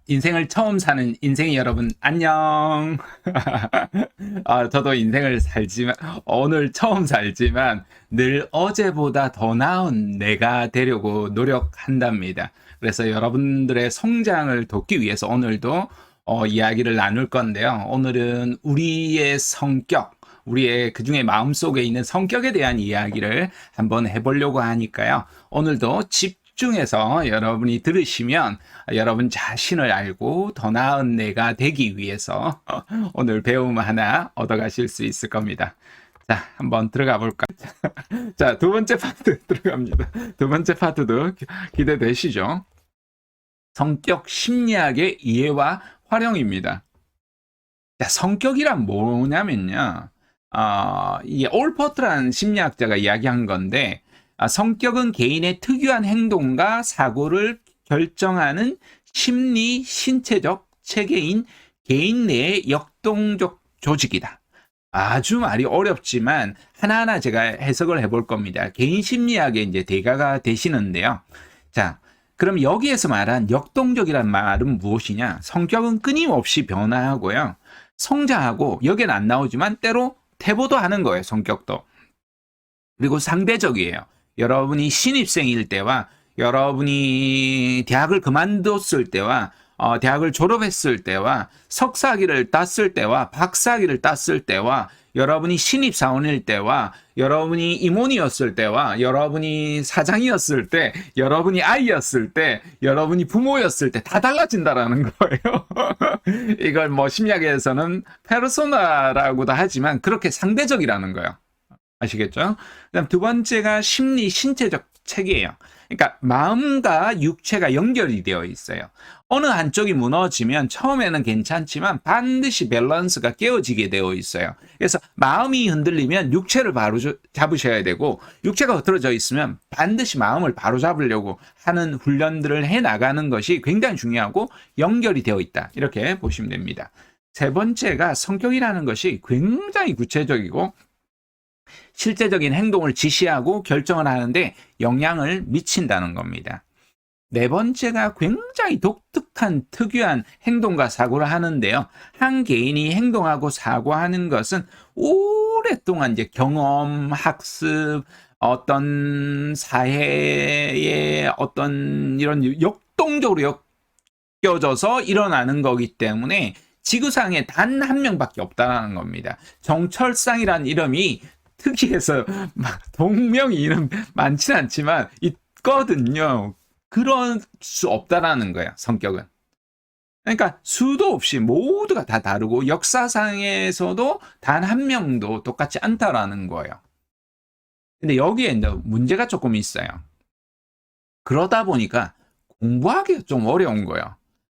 인생을 처음 사는 인생이 여러분, 안녕. 저도 인생을 살지만, 오늘 처음 살지만, 늘 어제보다 더 나은 내가 되려고 노력한답니다. 그래서 여러분들의 성장을 돕기 위해서 오늘도 이야기를 나눌 건데요. 오늘은 우리의 성격, 우리의 그중에 마음속에 있는 성격에 대한 이야기를 한번 해보려고 하니까요. 오늘도 집중해서 여러분이 들으시면 여러분 자신을 알고 더 나은 내가 되기 위해서 오늘 배움 하나 얻어가실 수 있을 겁니다. 자, 한번 들어가 볼까요? 자, 두 번째 파트 들어갑니다. 두 번째 파트도 기대되시죠? 성격 심리학의 이해와 활용입니다. 자, 성격이란 뭐냐면요. 이게 올포트라는 심리학자가 이야기한 건데, 성격은 개인의 특유한 행동과 사고를 결정하는 심리, 신체적 체계인 개인 내의 역동적 조직이다. 아주 말이 어렵지만 하나하나 제가 해석을 해볼 겁니다. 개인 심리학의 이제 대가가 되시는데요. 자, 그럼 여기에서 말한 역동적이란 말은 무엇이냐? 성격은 끊임없이 변화하고요. 성장하고 여기는 안 나오지만 때로 퇴보도 하는 거예요. 성격도. 그리고 상대적이에요. 여러분이 신입생일 때와 여러분이 대학을 그만뒀을 때와 대학을 졸업했을 때와 석사학위를 땄을 때와 박사학위를 땄을 때와 여러분이 신입사원일 때와 여러분이 임원이었을 때와 여러분이 사장이었을 때, 여러분이 아이였을 때, 여러분이 부모였을 때 다 달라진다라는 거예요. 이걸 뭐 심리학에서는 페르소나라고도 하지만 그렇게 상대적이라는 거예요. 아시겠죠? 그다음 두 번째가 심리 신체적 체계예요. 그러니까 마음과 육체가 연결이 되어 있어요. 어느 한쪽이 무너지면 처음에는 괜찮지만 반드시 밸런스가 깨어지게 되어 있어요. 그래서 마음이 흔들리면 육체를 바로 잡으셔야 되고, 육체가 흐트러져 있으면 반드시 마음을 바로 잡으려고 하는 훈련들을 해 나가는 것이 굉장히 중요하고 연결이 되어 있다. 이렇게 보시면 됩니다. 세 번째가 성격이라는 것이 굉장히 구체적이고 실제적인 행동을 지시하고 결정을 하는데 영향을 미친다는 겁니다. 네 번째가 굉장히 독특한 특유한 행동과 사고를 하는데요. 한 개인이 행동하고 사고하는 것은 오랫동안 이제 경험, 학습, 어떤 사회의 어떤 이런 역동적으로 엮여져서 일어나는 거기 때문에 지구상에 단 한 명밖에 없다는 겁니다. 정철상이라는 이름이 특이해서 동명이 이름 많지는 않지만 있거든요. 그럴 수 없다라는 거예요. 성격은. 그러니까 수도 없이 모두가 다 다르고 역사상에서도 단 한 명도 똑같지 않다라는 거예요. 근데 여기에 이제 문제가 조금 있어요. 그러다 보니까 공부하기가 좀 어려운 거예요.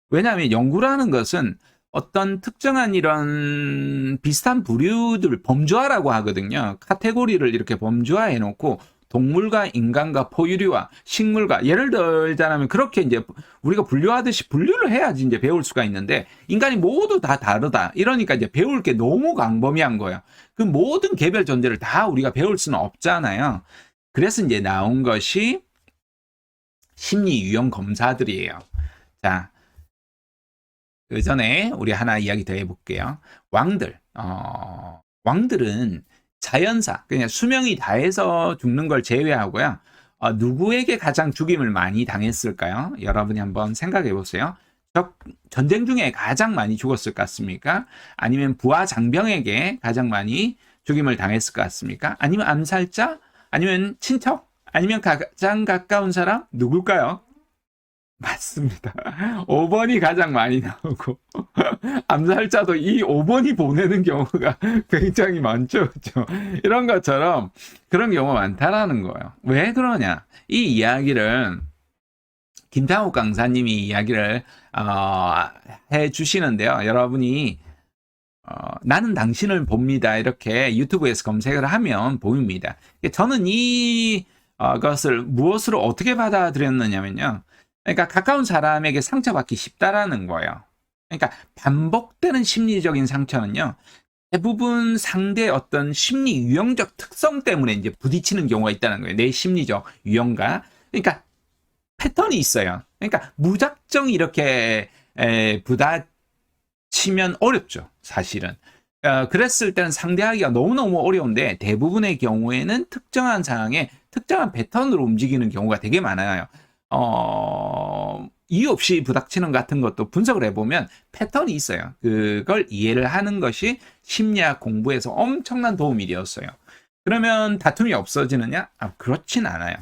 왜냐하면 연구라는 것은 어떤 특정한 이런 비슷한 부류들 범주화라고 하거든요. 카테고리를 이렇게 범주화해 놓고 동물과 인간과 포유류와 식물과 예를 들자면 그렇게 이제 우리가 분류하듯이 분류를 해야지 이제 배울 수가 있는데 인간이 모두 다 다르다. 이러니까 이제 배울 게 너무 광범위한 거예요. 그 모든 개별 존재를 다 우리가 배울 수는 없잖아요. 그래서 이제 나온 것이 심리 유형 검사들이에요. 자, 그 전에 우리 하나 이야기 더 해볼게요. 왕들은 자연사, 그냥 수명이 다해서 죽는 걸 제외하고요. 누구에게 가장 죽임을 많이 당했을까요? 여러분이 한번 생각해 보세요. 전쟁 중에 가장 많이 죽었을 것 같습니까? 아니면 부하 장병에게 가장 많이 죽임을 당했을 것 같습니까? 아니면 암살자? 아니면 친척? 아니면 가장 가까운 사람? 누굴까요? 맞습니다. 5번이 가장 많이 나오고 암살자도 이 5번이 보내는 경우가 굉장히 많죠. 그렇죠? 이런 것처럼 그런 경우가 많다라는 거예요. 왜 그러냐? 이 이야기를 김상욱 강사님이 이야기를 해 주시는데요. 여러분이 나는 당신을 봅니다. 이렇게 유튜브에서 검색을 하면 보입니다. 저는 이 것을 무엇으로 어떻게 받아들였느냐면요. 그러니까 가까운 사람에게 상처받기 쉽다라는 거예요. 그러니까 반복되는 심리적인 상처는요. 대부분 상대의 어떤 심리 유형적 특성 때문에 이제 부딪히는 경우가 있다는 거예요. 내 심리적 유형과. 그러니까 패턴이 있어요. 그러니까 무작정 이렇게 부딪히면 어렵죠, 사실은. 그랬을 때는 상대하기가 너무너무 어려운데 대부분의 경우에는 특정한 상황에 특정한 패턴으로 움직이는 경우가 되게 많아요. 이유 없이 부닥치는 같은 것도 분석을 해보면 패턴이 있어요. 그걸 이해를 하는 것이 심리학 공부에서 엄청난 도움이 되었어요. 그러면 다툼이 없어지느냐? 그렇진 않아요.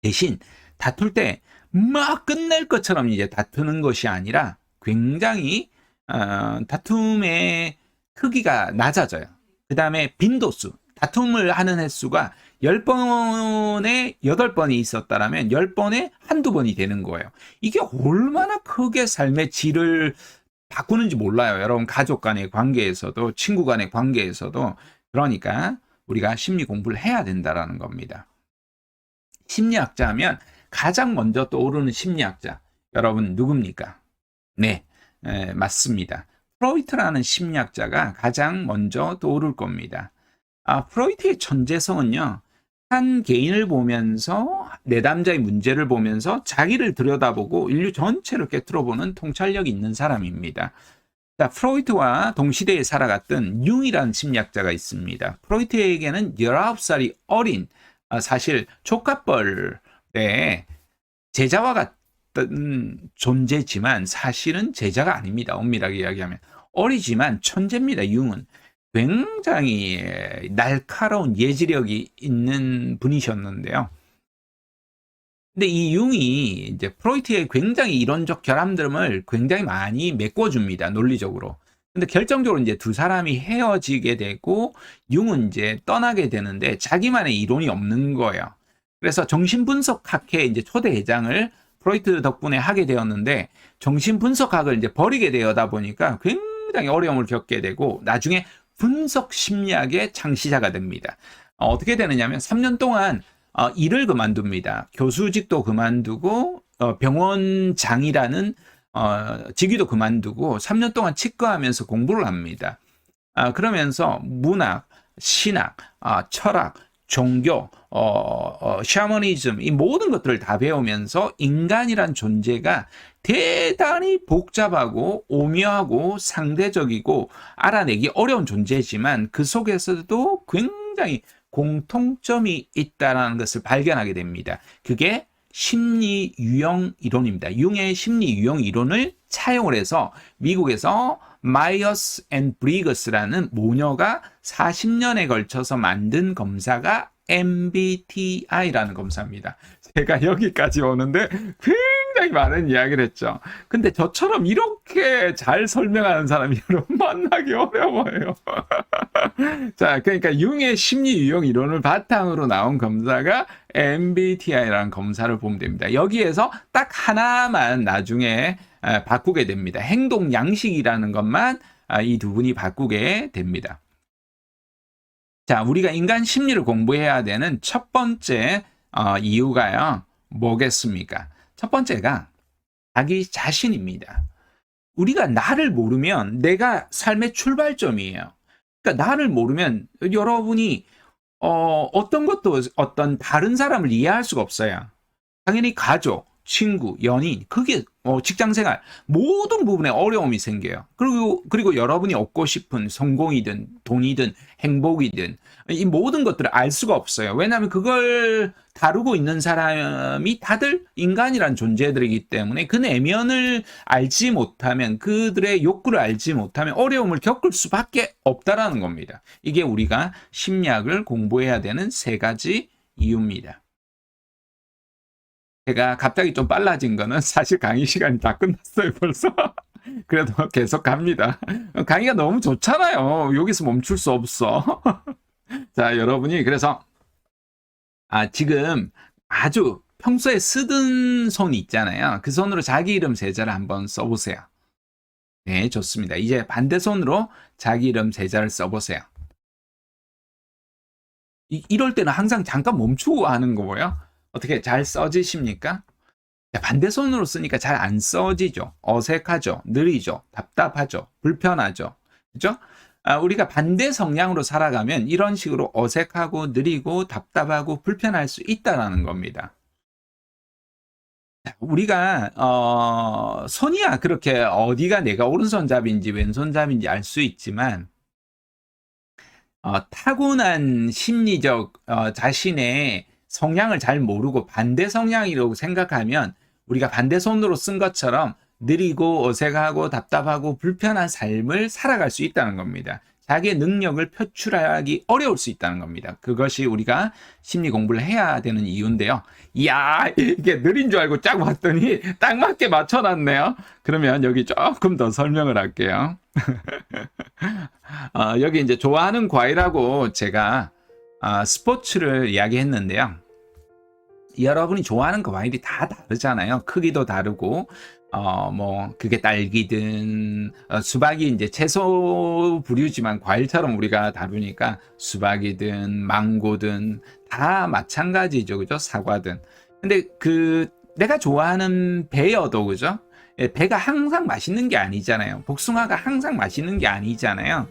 대신 다툴 때 막 끝낼 것처럼 이제 다투는 것이 아니라 굉장히 다툼의 크기가 낮아져요. 그 다음에 빈도수, 다툼을 하는 횟수가 10번에 8번이 있었다면 10번에 한두 번이 되는 거예요. 이게 얼마나 크게 삶의 질을 바꾸는지 몰라요. 여러분, 가족 간의 관계에서도, 친구 간의 관계에서도. 그러니까 우리가 심리 공부를 해야 된다는 겁니다. 심리학자 하면 가장 먼저 떠오르는 심리학자, 여러분 누굽니까? 네, 맞습니다. 프로이트라는 심리학자가 가장 먼저 떠오를 겁니다. 프로이트의 천재성은요, 한 개인을 보면서 내담자의 문제를 보면서 자기를 들여다보고 인류 전체를 꿰뚫어보는 통찰력이 있는 사람입니다. 자, 프로이트와 동시대에 살아갔던 융이라는 심리학자가 있습니다. 프로이트에게는 19살이 어린 사실 조카뻘의 제자와 같은 존재지만 사실은 제자가 아닙니다. 엄밀하게 이야기하면. 어리지만 천재입니다. 융은. 굉장히 날카로운 예지력이 있는 분이셨는데요. 근데 이 융이 이제 프로이트의 굉장히 이론적 결함들을 굉장히 많이 메꿔줍니다. 논리적으로. 근데 결정적으로 이제 두 사람이 헤어지게 되고 융은 이제 떠나게 되는데 자기만의 이론이 없는 거예요. 그래서 정신분석학회 이제 초대 회장을 프로이트 덕분에 하게 되었는데 정신분석학을 이제 버리게 되다 보니까 굉장히 어려움을 겪게 되고 나중에 분석 심리학의 창시자가 됩니다. 어떻게 되느냐면 3년 동안 일을 그만둡니다. 교수직도 그만두고 병원장이라는 직위도 그만두고 3년 동안 치과하면서 공부를 합니다. 그러면서 문학, 신학, 철학, 종교, 샤머니즘 이 모든 것들을 다 배우면서 인간이란 존재가 대단히 복잡하고 오묘하고 상대적이고 알아내기 어려운 존재지만 그 속에서도 굉장히 공통점이 있다는 것을 발견하게 됩니다. 그게 심리 유형 이론입니다. 융의 심리 유형 이론을 차용을 해서 미국에서 마이어스 앤 브리거스라는 모녀가 40년에 걸쳐서 만든 검사가 MBTI라는 검사입니다. 제가 여기까지 오는데 굉장히 많은 이야기를 했죠. 근데 저처럼 이렇게 잘 설명하는 사람이 여러분 만나기 어려워요. 자, 그러니까 융의 심리 유형 이론을 바탕으로 나온 검사가 MBTI라는 검사를 보면 됩니다. 여기에서 딱 하나만 나중에 바꾸게 됩니다. 행동 양식이라는 것만 이 두 분이 바꾸게 됩니다. 자, 우리가 인간 심리를 공부해야 되는 첫 번째 이유가요. 뭐겠습니까? 첫 번째가 자기 자신입니다. 우리가 나를 모르면 내가 삶의 출발점이에요. 그러니까 나를 모르면 여러분이 어떤 것도 어떤 다른 사람을 이해할 수가 없어요. 당연히 가족, 친구, 연인, 그게 직장생활 모든 부분에 어려움이 생겨요. 그리고 여러분이 얻고 싶은 성공이든 돈이든 행복이든 이 모든 것들을 알 수가 없어요. 왜냐하면 그걸 다루고 있는 사람이 다들 인간이란 존재들이기 때문에 그 내면을 알지 못하면 그들의 욕구를 알지 못하면 어려움을 겪을 수밖에 없다라는 겁니다. 이게 우리가 심리학을 공부해야 되는 세 가지 이유입니다. 제가 갑자기 좀 빨라진 거는 사실 강의 시간이 다 끝났어요, 벌써. 그래도 계속 갑니다. 강의가 너무 좋잖아요. 여기서 멈출 수 없어. 자, 여러분이 그래서 지금 아주 평소에 쓰던 손이 있잖아요. 그 손으로 자기 이름 세자를 한번 써보세요. 네, 좋습니다. 이제 반대손으로 자기 이름 세자를 써보세요. 이럴 때는 항상 잠깐 멈추고 하는 거고요. 어떻게 잘 써지십니까? 반대손으로 쓰니까 잘 안 써지죠. 어색하죠. 느리죠. 답답하죠. 불편하죠. 그죠? 우리가 반대 성향으로 살아가면 이런 식으로 어색하고 느리고 답답하고 불편할 수 있다는 겁니다. 우리가 손이야 그렇게 어디가 내가 오른손잡이인지 왼손잡이인지 알 수 있지만 타고난 심리적 자신의 성향을 잘 모르고 반대 성향이라고 생각하면 우리가 반대손으로 쓴 것처럼 느리고 어색하고 답답하고 불편한 삶을 살아갈 수 있다는 겁니다. 자기의 능력을 표출하기 어려울 수 있다는 겁니다. 그것이 우리가 심리 공부를 해야 되는 이유인데요. 이야, 이게 느린 줄 알고 쫙 봤더니 딱 맞게 맞춰놨네요. 그러면 여기 조금 더 설명을 할게요. 여기 이제 좋아하는 과일하고 제가 스포츠를 이야기했는데요. 여러분이 좋아하는 과일이 다 다르잖아요. 크기도 다르고, 뭐, 그게 딸기든, 수박이 이제 채소 부류지만 과일처럼 우리가 다루니까 수박이든, 망고든, 다 마찬가지죠. 그죠? 사과든. 근데 내가 좋아하는 배여도, 그죠? 예, 배가 항상 맛있는 게 아니잖아요. 복숭아가 항상 맛있는 게 아니잖아요.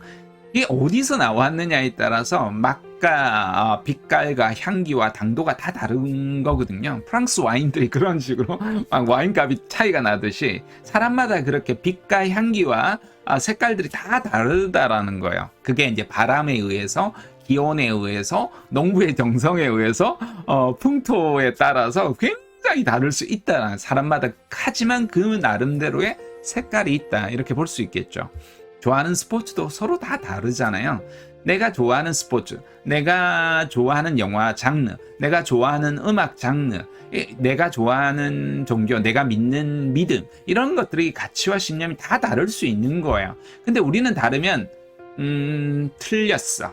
이게 어디서 나왔느냐에 따라서 맛과 빛깔과 향기와 당도가 다 다른 거거든요. 프랑스 와인들이 그런 식으로 막 와인값이 차이가 나듯이 사람마다 그렇게 빛과 향기와 색깔들이 다 다르다라는 거예요. 그게 이제 바람에 의해서 기온에 의해서 농부의 정성에 의해서 풍토에 따라서 굉장히 다를 수 있다. 사람마다 하지만 그 나름대로의 색깔이 있다. 이렇게 볼 수 있겠죠. 좋아하는 스포츠도 서로 다 다르잖아요. 내가 좋아하는 스포츠, 내가 좋아하는 영화 장르, 내가 좋아하는 음악 장르, 내가 좋아하는 종교, 내가 믿는 믿음, 이런 것들이 가치와 신념이 다 다를 수 있는 거예요. 근데 우리는 다르면 틀렸어.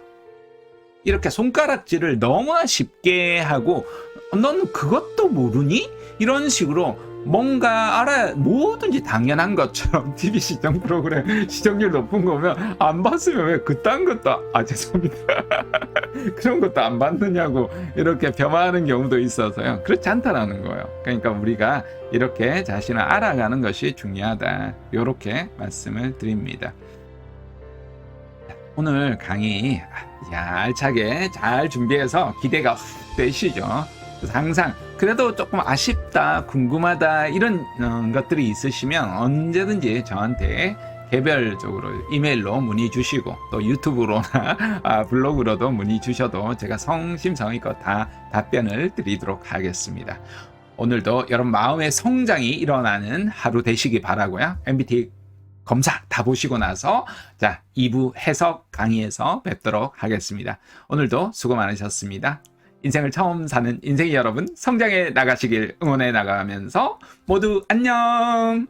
이렇게 손가락질을 너무나 쉽게 하고 넌 그것도 모르니? 이런 식으로 뭔가 뭐든지 당연한 것처럼 TV 시청 프로그램 시청률 높은 거 보면 안 봤으면 왜 그딴 것도 죄송합니다. 그런 것도 안 봤느냐고 이렇게 폄하하는 경우도 있어서요. 그렇지 않다라는 거예요. 그러니까 우리가 이렇게 자신을 알아가는 것이 중요하다. 이렇게 말씀을 드립니다. 오늘 강의 알차게 잘 준비해서 기대가 확 되시죠. 항상 그래도 조금 아쉽다, 궁금하다 이런 것들이 있으시면 언제든지 저한테 개별적으로 이메일로 문의 주시고 또 유튜브로나 블로그로도 문의 주셔도 제가 성심성의껏 다 답변을 드리도록 하겠습니다. 오늘도 여러분 마음의 성장이 일어나는 하루 되시기 바라고요. MBTI 검사 다 보시고 나서 2부 해석 강의에서 뵙도록 하겠습니다. 오늘도 수고 많으셨습니다. 인생을 처음 사는 인생이 여러분 성장해 나가시길 응원해 나가면서 모두 안녕.